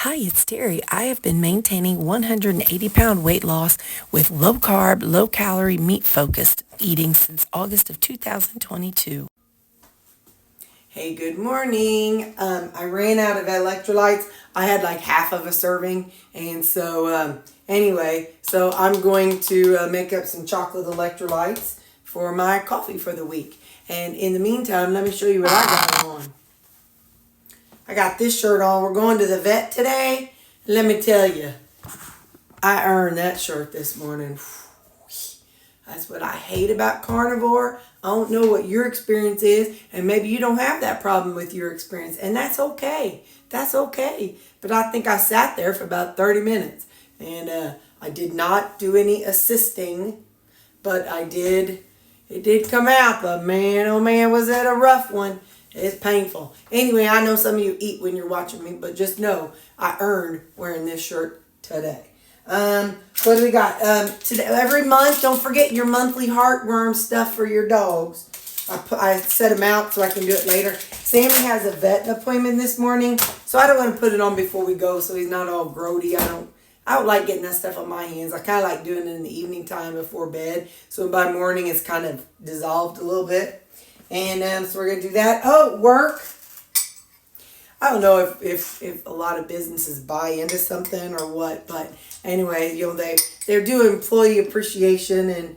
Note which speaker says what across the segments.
Speaker 1: Hi, it's Terry. I have been maintaining 180-pound weight loss with low carb, low calorie, meat focused eating since August of 2022. Hey, good morning. I ran out of electrolytes. I had like half of a serving. And so so I'm going to make up some chocolate electrolytes for my coffee for the week. And in the meantime, let me show you what I got on. I got this shirt on. We're going to the vet today. Let me tell you, I earned that shirt this morning. That's what I hate about Carnivore. I don't know what your experience is, and maybe you don't have that problem with your experience, and that's okay. That's okay. But I think I sat there for about 30 minutes, and I did not do any assisting, but I did. It did come out, but man, oh man, was that a rough one. It's painful. Anyway, I know some of you eat when you're watching me, but just know I earned wearing this shirt today. What do we got? Today, every month, don't forget your monthly heartworm stuff for your dogs. I set them out so I can do it later. Sammy has a vet appointment this morning, so I don't want to put it on before we go so he's not all grody. I don't like getting that stuff on my hands. I kind of like doing it in the evening time before bed, so by morning it's kind of dissolved a little bit. And so we're going to do that. Oh, work. I don't know if a lot of businesses buy into something or what, but anyway, they're doing employee appreciation, and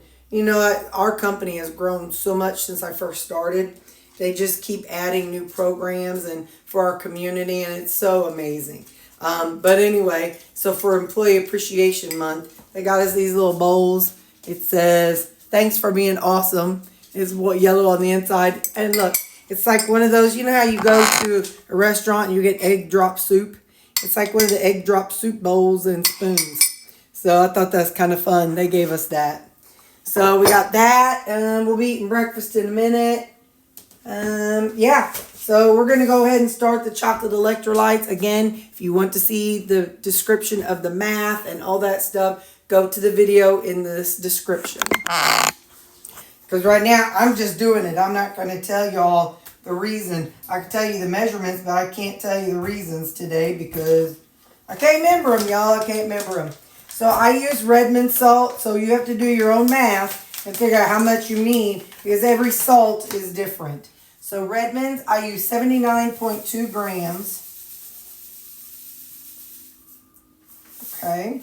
Speaker 1: our company has grown so much since I first started. They just keep adding new programs and for our community, and it's so amazing. But anyway, so for Employee Appreciation Month, they got us these little bowls. It says, "Thanks for being awesome." It's yellow on the inside, and look. It's like one of those, you know how you go to a restaurant and you get egg drop soup? It's like one of the egg drop soup bowls and spoons. So I thought that's kind of fun. They gave us that. So we got that. We'll be eating breakfast in a minute. So we're going to go ahead and start the chocolate electrolytes. Again, if you want to see the description of the math and all that stuff, go to the video in this description. Because right now, I'm just doing it. I'm not going to tell y'all the reason. I can tell you the measurements, but I can't tell you the reasons today because I can't remember them, y'all. I can't remember them. So I use Redmond salt, so you have to do your own math and figure out how much you need because every salt is different. So Redmond, I use 79.2 grams. Okay.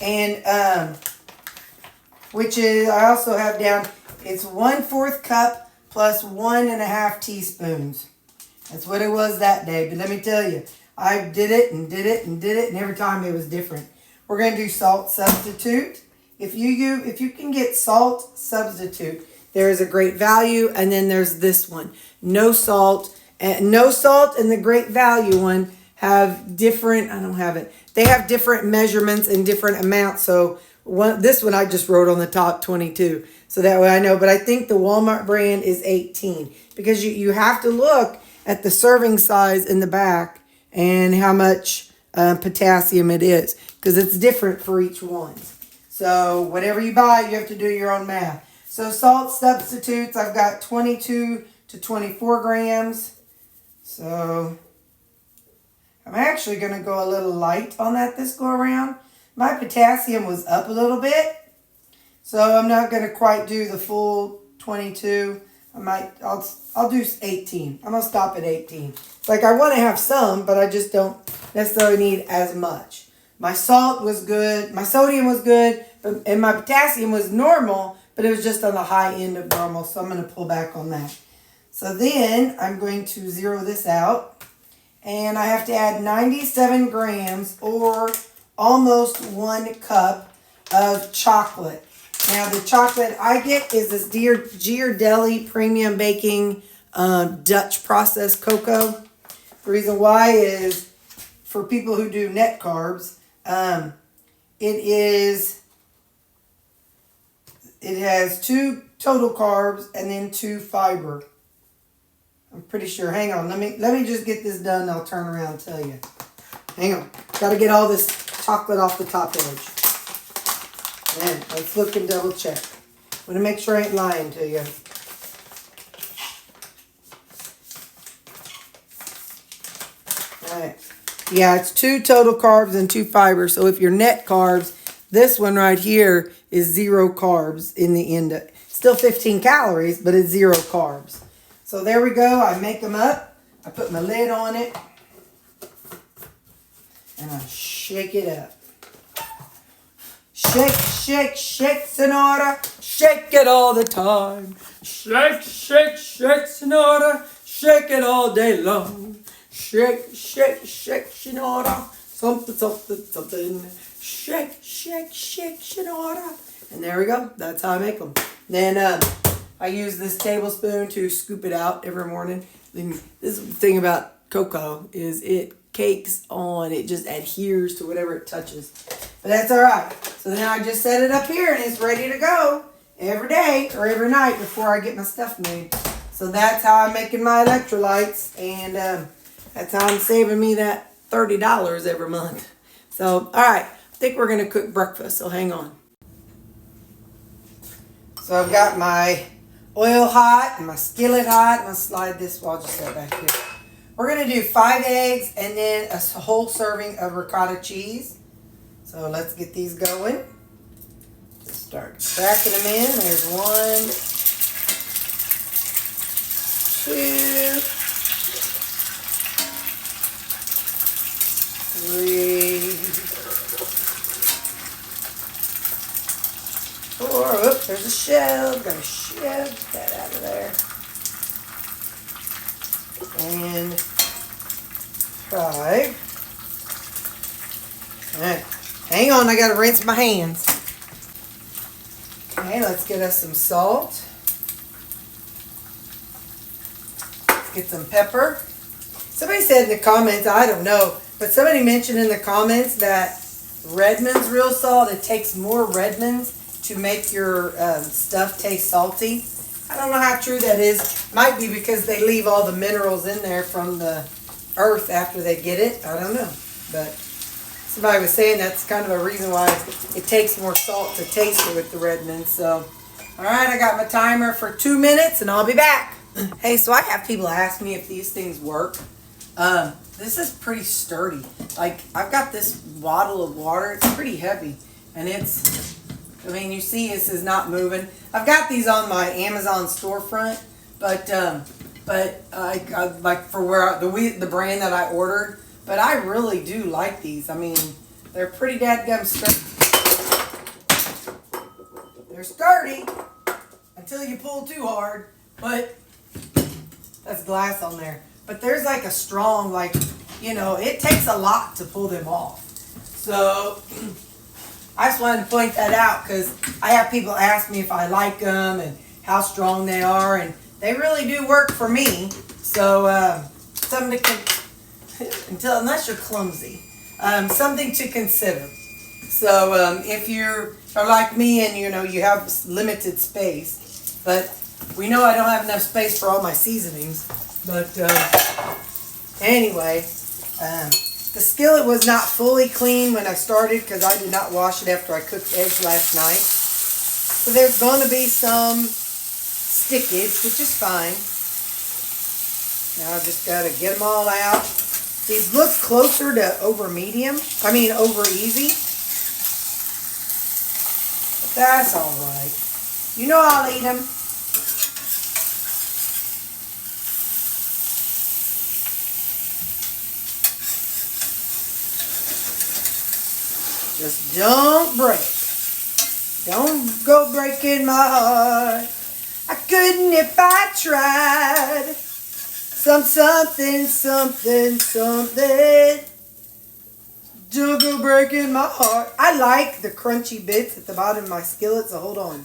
Speaker 1: And, which is, I also have down... It's 1/4 cup plus 1.5 teaspoons. That's what it was that day. But let me tell you, I did it and did it and did it, and every time it was different. We're going to do salt substitute. If you can get salt substitute, there is a great value, and then there's this one, no salt. And no salt and the great value one have different. I don't have it. They have different measurements and different amounts. So this one I just wrote on the top 22. So that way I know. But I think the Walmart brand is 18. Because you have to look at the serving size in the back and how much potassium it is. Because it's different for each one. So whatever you buy, you have to do your own math. So salt substitutes, I've got 22 to 24 grams. So I'm actually going to go a little light on that this go around. My potassium was up a little bit. So I'm not going to quite do the full 22. I'll do 18. I'm going to stop at 18. It's like I want to have some, but I just don't necessarily need as much. My salt was good. My sodium was good. And my potassium was normal, but it was just on the high end of normal. So I'm going to pull back on that. So then I'm going to zero this out. And I have to add 97 grams or almost 1 cup of chocolate. Now, the chocolate I get is this Girardeau Premium Baking Dutch processed cocoa. The reason why is for people who do net carbs, it has 2 total carbs and then 2 fiber. I'm pretty sure. Hang on. Let me just get this done and I'll turn around and tell you. Hang on. Got to get all this chocolate off the top edge. Man, let's look and double check. I want to make sure I ain't lying to you. All right. Yeah, it's 2 total carbs and 2 fibers. So if your net carbs, this one right here is 0 carbs in the end. Still 15 calories, but it's 0 carbs. So there we go. I make them up. I put my lid on it. And I shake it up. Shake, shake, shake, Sonora. Shake it all the time. Shake, shake, shake, Sonora. Shake it all day long. Shake, shake, shake, Sonora. Something, something, something. Shake, shake, shake, Sonora. And there we go. That's how I make them. Then I use this tablespoon to scoop it out every morning. This is the thing about cocoa is it cakes on. It just adheres to whatever it touches. But that's all right. So then I just set it up here and it's ready to go every day or every night before I get my stuff made. So that's how I'm making my electrolytes. And that's how I'm saving me that $30 every month. So, all right. I think we're going to cook breakfast. So hang on. So I've got my oil hot and my skillet hot. I'm going to slide this, well, I'll just set it back here. We're going to do 5 eggs and then a whole serving of ricotta cheese. So let's get these going. Just start cracking them in. There's 1, 2, 3, 4. Oops, there's a shell. Gotta shove that out of there. And 5. Alright. Hang on, I gotta rinse my hands. Okay, let's get us some salt. Let's get some pepper. Somebody said in the comments, I don't know, but somebody mentioned in the comments that Redmond's real salt, it takes more Redmond's to make your stuff taste salty. I don't know how true that is. Might be because they leave all the minerals in there from the earth after they get it. I don't know. But somebody was saying that's kind of a reason why it takes more salt to taste it with the Redmond. So, all right, I got my timer for 2 minutes and I'll be back. Hey, so I have people ask me if these things work. This is pretty sturdy. Like, I've got this bottle of water. It's pretty heavy. And it's, I mean, you see this is not moving. I've got these on my Amazon storefront, but I like for where the brand that I ordered. But I really do like these. I mean, they're pretty dadgum sturdy. They're sturdy until you pull too hard. But that's glass on there. But there's like a strong, like, you know, it takes a lot to pull them off. So I just wanted to point that out because I have people ask me if I like them and how strong they are, and they really do work for me. So something to unless you're clumsy, something to consider. So if you are like me and you have limited space, but we know I don't have enough space for all my seasonings. But anyway. The skillet was not fully clean when I started because I did not wash it after I cooked eggs last night. So there's going to be some stickage, which is fine. Now I just got to get them all out. These look closer to over medium. I mean over easy. But that's all right. You know I'll eat them. Just don't break. Don't go breaking my heart. I couldn't if I tried. Something. Don't go breaking my heart. I like the crunchy bits at the bottom of my skillet, so hold on.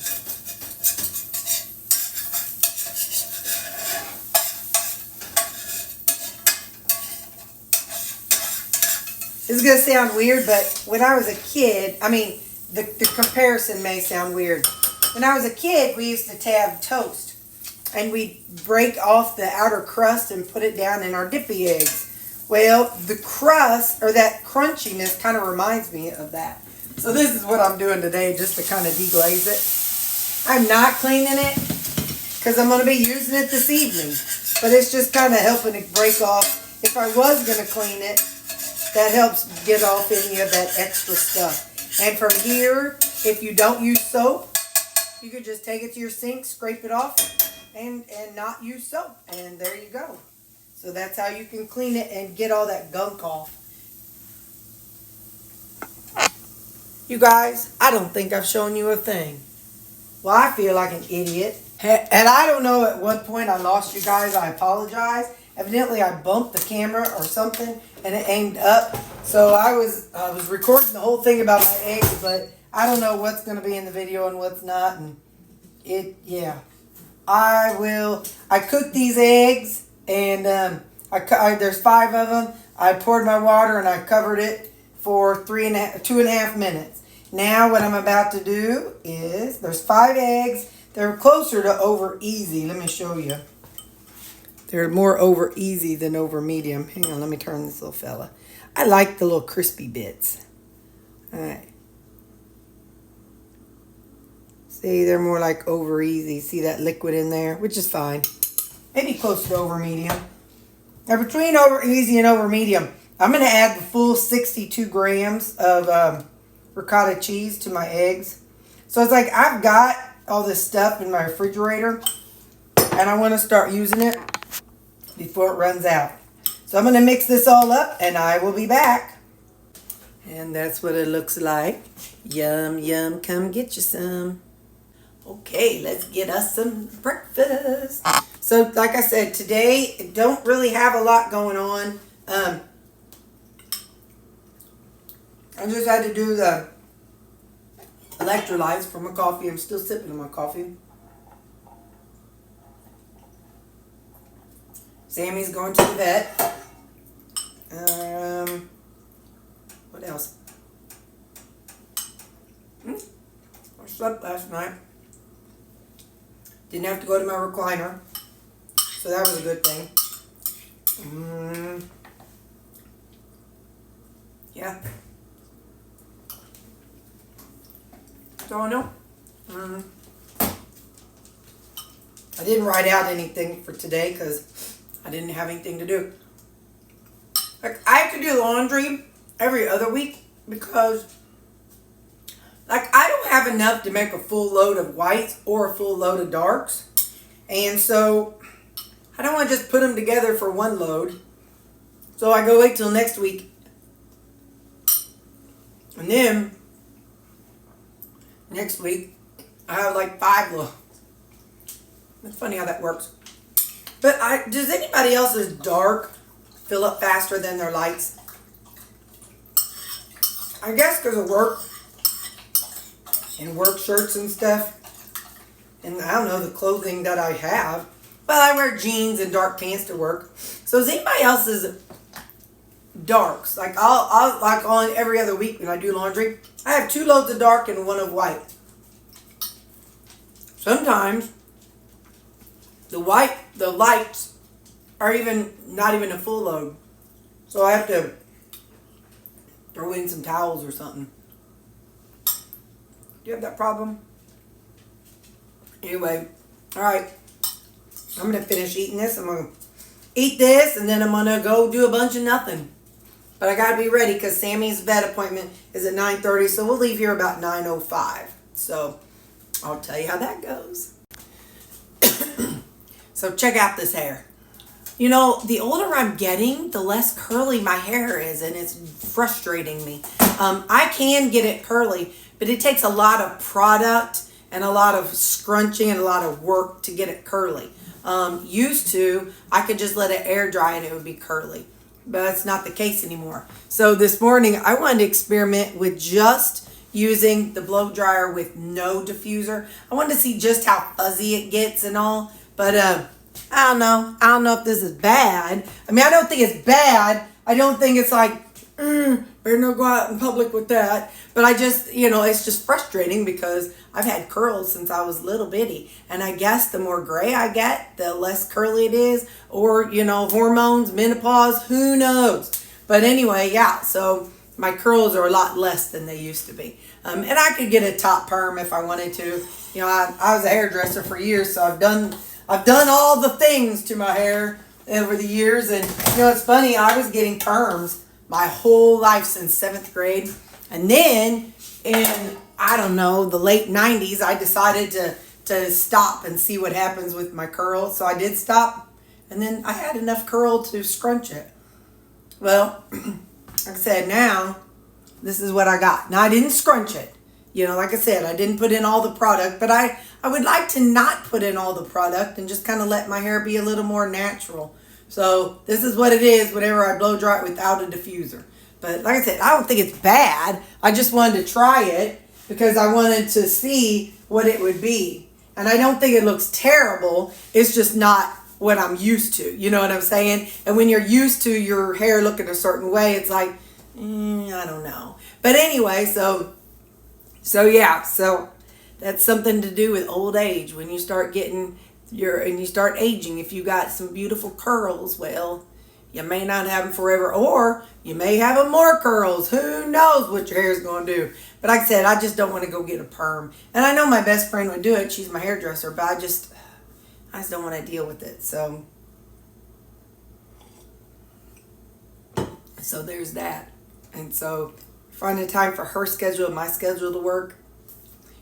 Speaker 1: This is going to sound weird, but when I was a kid, I mean, the comparison may sound weird. When I was a kid, we used to have toast. And we'd break off the outer crust and put it down in our dippy eggs. Well, the crust, or that crunchiness, kind of reminds me of that. So this is what I'm doing today, just to kind of deglaze it. I'm not cleaning it, because I'm going to be using it this evening. But it's just kind of helping it break off. If I was going to clean it, that helps get off any of that extra stuff. And from here, if you don't use soap, you could just take it to your sink, scrape it off, and not use soap. And there you go. So that's how you can clean it and get all that gunk off. You guys, I don't think I've shown you a thing. Well, I feel like an idiot. And I don't know at what point I lost you guys. I apologize. Evidently, I bumped the camera or something, and it aimed up. So I was recording the whole thing about my eggs, but I don't know what's going to be in the video and what's not. And yeah. I cooked these eggs, and there's 5 of them. I poured my water, and I covered it for 2.5 minutes. Now what I'm about to do is, there's 5 eggs. They're closer to over easy. Let me show you. They're more over easy than over medium. Hang on, let me turn this little fella. I like the little crispy bits. All right. See, they're more like over easy. See that liquid in there, which is fine. Maybe close to over medium. Now between over easy and over medium, I'm going to add the full 62 grams of ricotta cheese to my eggs. So it's like I've got all this stuff in my refrigerator, and I want to start using it before it runs out. So I'm going to mix this all up, and I will be back. And that's what it looks like. Yum, yum, come get you some. Okay, let's get us some breakfast. So like I said, today don't really have a lot going on. I just had to do the electrolytes for my coffee. I'm still sipping on my coffee. Sammy's going to the vet. What else? I slept last night. Didn't have to go to my recliner. So that was a good thing. Yeah. So I know. I didn't write out anything for today because I didn't have anything to do. Like, I have to do laundry every other week because, like, I don't have enough to make a full load of whites or a full load of darks. And so I don't want to just put them together for one load. So I go wait till next week. And then next week I have like 5 loads. It's funny how that works. But does anybody else's dark fill up faster than their lights? I guess because of work and work shirts and stuff. And I don't know the clothing that I have. But I wear jeans and dark pants to work. So is anybody else's darks? Like I'll like on every other week when I do laundry, I have 2 loads of dark and 1 of white. Sometimes the lights are not even a full load. So I have to throw in some towels or something. Do you have that problem? Anyway, all right. I'm going to finish eating this. I'm going to eat this, and then I'm going to go do a bunch of nothing. But I got to be ready because Sammy's vet appointment is at 9:30, so we'll leave here about 9:05. So I'll tell you how that goes. So check out this hair. You know, the older I'm getting, the less curly my hair is, and it's frustrating me. I can get it curly, but it takes a lot of product and a lot of scrunching and a lot of work to get it curly. Used to, I could just let it air dry and it would be curly. But that's not the case anymore. So this morning, I wanted to experiment with just using the blow dryer with no diffuser. I wanted to see just how fuzzy it gets and all. But I don't know. I don't know if this is bad. I mean, I don't think it's bad. I don't think it's like, better not go out in public with that. But I just, it's just frustrating because I've had curls since I was little bitty. And I guess the more gray I get, the less curly it is. Or, hormones, menopause, who knows. But anyway, yeah, so my curls are a lot less than they used to be. And I could get a top perm if I wanted to. I was a hairdresser for years, so I've done all the things to my hair over the years. And, it's funny, I was getting perms my whole life since 7th grade. And then in, I don't know, the late 90s, I decided to stop and see what happens with my curls. So I did stop, and then I had enough curl to scrunch it. Well, like I said, now this is what I got. Now I didn't scrunch it. You know, like I said, I didn't put in all the product, but I would like to not put in all the product and just kind of let my hair be a little more natural. So this is what it is whenever I blow dry it without a diffuser. But like I said, I don't think it's bad. I just wanted to try it because I wanted to see what it would be. And I don't think it looks terrible. It's just not what I'm used to. You know what I'm saying? And when you're used to your hair looking a certain way, it's like, I don't know. But anyway, so yeah, so that's something to do with old age. When you start getting you start aging, if you got some beautiful curls, well, you may not have them forever, or you may have them more curls. Who knows what your hair is going to do? But like I said, I just don't want to go get a perm. And I know my best friend would do it. She's my hairdresser, but I just don't want to deal with it. So there's that. And so finding time for her schedule and my schedule to work,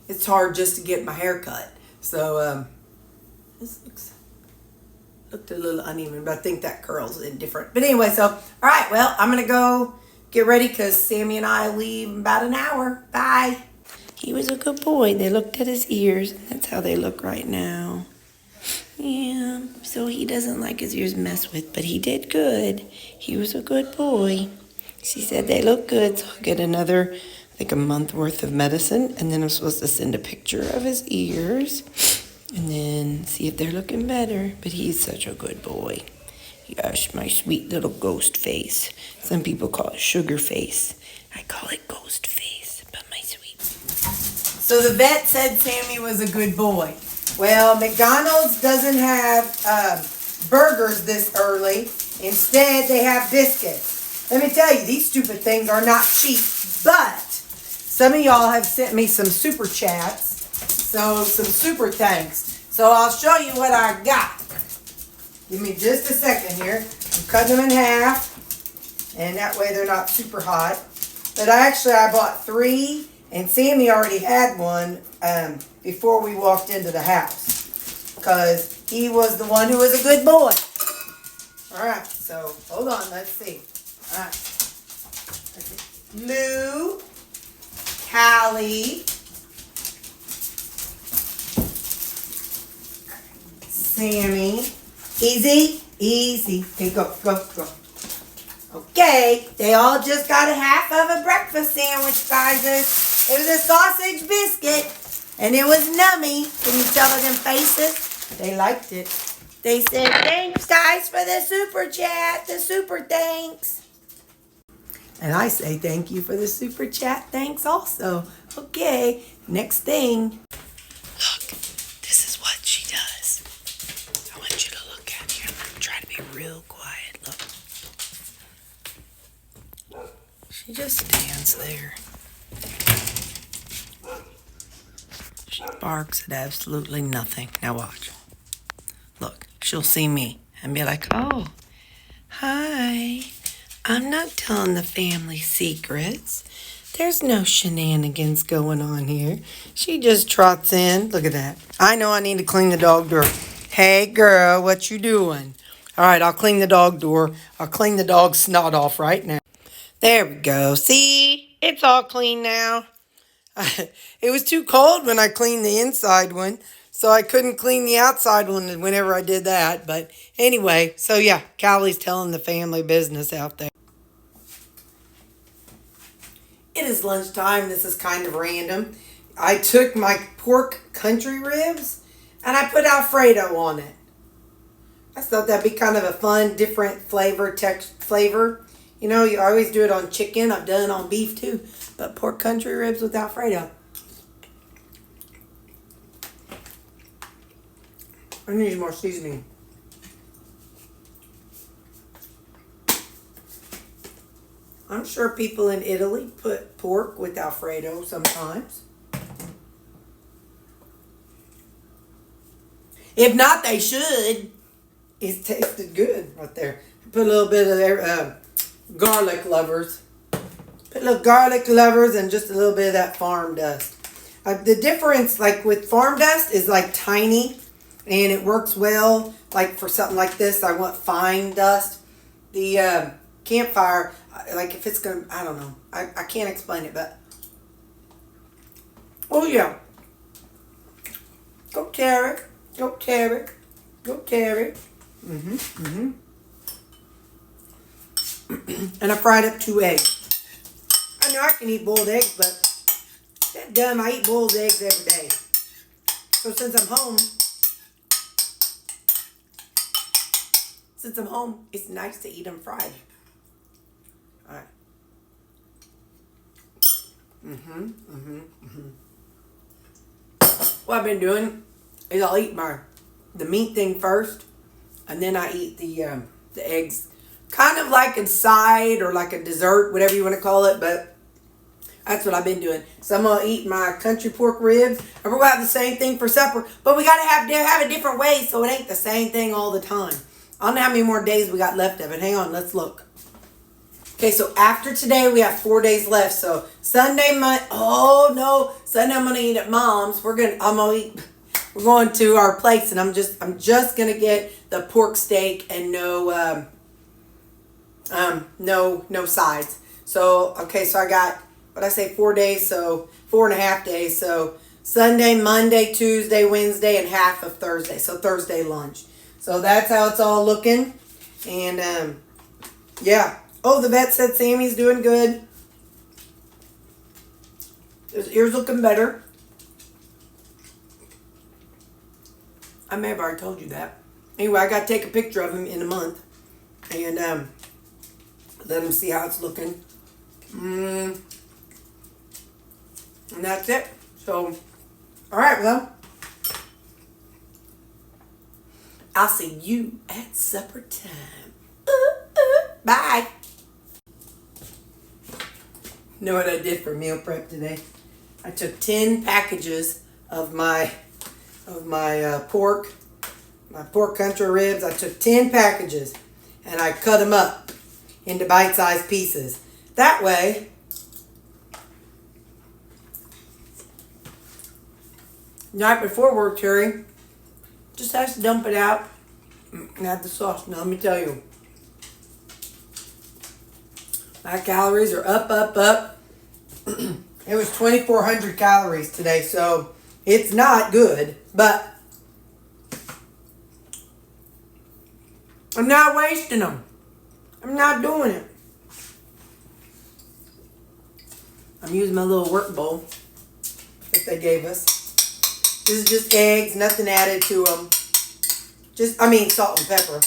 Speaker 1: it's hard just to get my hair cut. So this looked a little uneven, but I think that curl's indifferent. But anyway, so all right, well, I'm gonna go get ready because Sammy and I leave in about an hour. Bye. He was a good boy. They looked at his ears, and that's how they look right now. Yeah, so he doesn't like his ears messed with, but he did good. He was a good boy. She said they look good, so I'll get another, I think, a month worth of medicine, and then I'm supposed to send a picture of his ears and then see if they're looking better. But he's such a good boy. Gosh, my sweet little ghost face. Some people call it sugar face. I call it ghost face, but my sweet. So the vet said Sammy was a good boy. Well, McDonald's doesn't have burgers this early. Instead, they have biscuits. Let me tell you, these stupid things are not cheap. But some of y'all have sent me some super chats. So some super thanks. So I'll show you what I got. Give me just a second here. I'm cutting them in half. And that way they're not super hot. But I bought 3. And Sammy already had one before we walked into the house. Because he was the one who was a good boy. Alright, so hold on, let's see. Alright. Lou, Callie, Sammy. Easy, easy. Okay, go. Okay, they all just got a half of a breakfast sandwich, guys. It was a sausage biscuit, and it was nummy. Can you tell by them faces? They liked it. They said, thanks, guys, for the super chat. The super thanks. And I say thank you for the super chat. Thanks also. Okay, next thing. Look, this is what she does. I want you to look at her. I'm going to try to be real quiet. Look. She just stands there. She barks at absolutely nothing. Now watch. Look, she'll see me and be like, oh, hi. I'm not telling the family secrets. There's no shenanigans going on here. She just trots in. Look at that. I know I need to clean the dog door. Hey, girl, what you doing? All right, I'll clean the dog door. I'll clean the dog snot off right now. There we go. See? It's all clean now. It was too cold when I cleaned the inside one, so I couldn't clean the outside one whenever I did that. But anyway, so yeah, Callie's telling the family business out there. It is lunchtime. This is kind of random. I took my pork country ribs and I put Alfredo on it. I thought that'd be kind of a fun, different flavor. You know, you always do it on chicken. I've done it on beef too. But pork country ribs with Alfredo. I need more seasoning. I'm sure people in Italy put pork with Alfredo sometimes. If not, they should. It tasted good right there. Put a little bit of garlic lovers. Put a little garlic lovers and just a little bit of that farm dust. The difference, like with farm dust, is like tiny, and it works well. Like for something like this, I want fine dust. The campfire, like if it's gonna, I don't know, I can't explain it, but oh yeah, go Terri, go Terri, go Terri. And I fried up 2 eggs. I know I can eat boiled eggs, but that dumb, I eat boiled eggs every day. So since I'm home, it's nice to eat them fried. All right. What I've been doing is I'll eat the meat thing first, and then I eat the eggs, kind of like a side or like a dessert, whatever you want to call it. But that's what I've been doing. So I'm gonna eat my country pork ribs, and we're gonna have the same thing for supper. But we gotta have it different ways, so it ain't the same thing all the time. I don't know how many more days we got left of it. Hang on, let's look. Okay, so after today, we have 4 days left. So Sunday, Sunday I'm gonna eat at Mom's. We're going to our place, and I'm just gonna get the pork steak and no sides. So okay, so I got, what I say, 4 days, so 4.5 days. So Sunday, Monday, Tuesday, Wednesday, and half of Thursday. So Thursday lunch. So that's how it's all looking. And yeah. Oh, the vet said Sammy's doing good. His ears looking better. I may have already told you that. Anyway, I got to take a picture of him in a month. And let him see how it's looking. And that's it. So, all right, well, I'll see you at supper time. Bye. Know what I did for meal prep today? I took 10 packages of my pork country ribs. I took 10 packages and I cut them up into bite-sized pieces. That way, night before work, Terri just has to dump it out and add the sauce. Now, let me tell you, my calories are up. It was 2,400 calories today, so it's not good, but I'm not wasting them. I'm not doing it. I'm using my little work bowl that they gave us. This is just eggs, nothing added to them. Salt and pepper.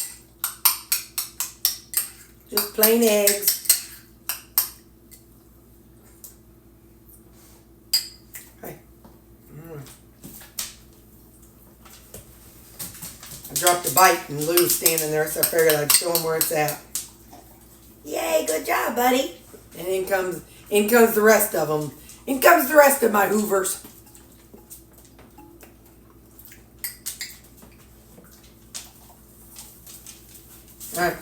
Speaker 1: Just plain eggs. Hey. I dropped a bite and Lou's standing there, so I figured I'd show him where it's at. Yay, good job, buddy. And in comes the rest of them. In comes the rest of my Hoovers. Alright.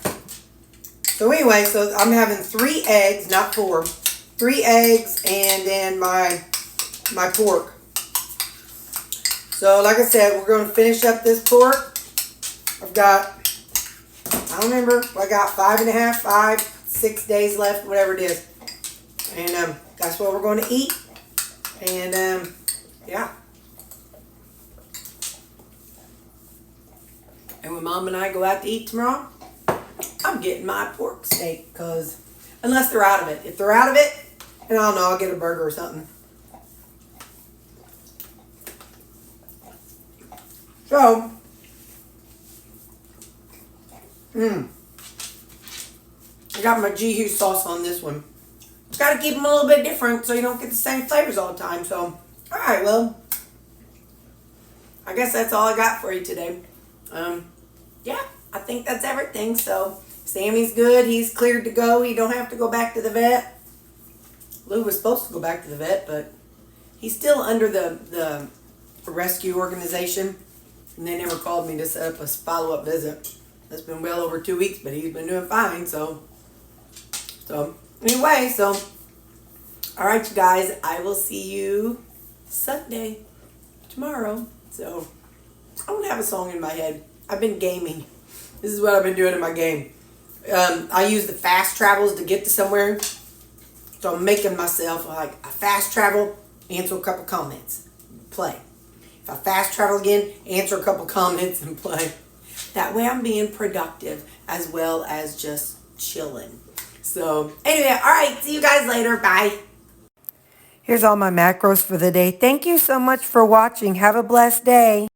Speaker 1: So anyway, so I'm having 3 eggs, not 4. 3 eggs and then my pork. So like I said, we're going to finish up this pork. I've got, I don't remember, I got 6 days left, whatever it is. And that's what we're going to eat. And yeah. And when Mom and I go out to eat tomorrow, I'm getting my pork steak, because unless they're out of it. If they're out of it, and I don't know, I'll get a burger or something. So, I got my G-Hughes sauce on this one. Just got to keep them a little bit different so you don't get the same flavors all the time. So, alright, well, I guess that's all I got for you today. Yeah, I think that's everything. So, Sammy's good. He's cleared to go. He don't have to go back to the vet. Lou was supposed to go back to the vet, but he's still under the rescue organization. And they never called me to set up a follow-up visit. It's been well over 2 weeks, but he's been doing fine. So, So anyway, all right, you guys, I will see you Sunday, tomorrow. So I don't have a song in my head. I've been gaming. This is what I've been doing in my game. I use the fast travels to get to somewhere. So I'm making myself like a fast travel, answer a couple comments, play. If I fast travel again, answer a couple comments and play. That way I'm being productive as well as just chilling. So anyway, all right, see you guys later. Bye. Here's all my macros for the day. Thank you so much for watching. Have a blessed day.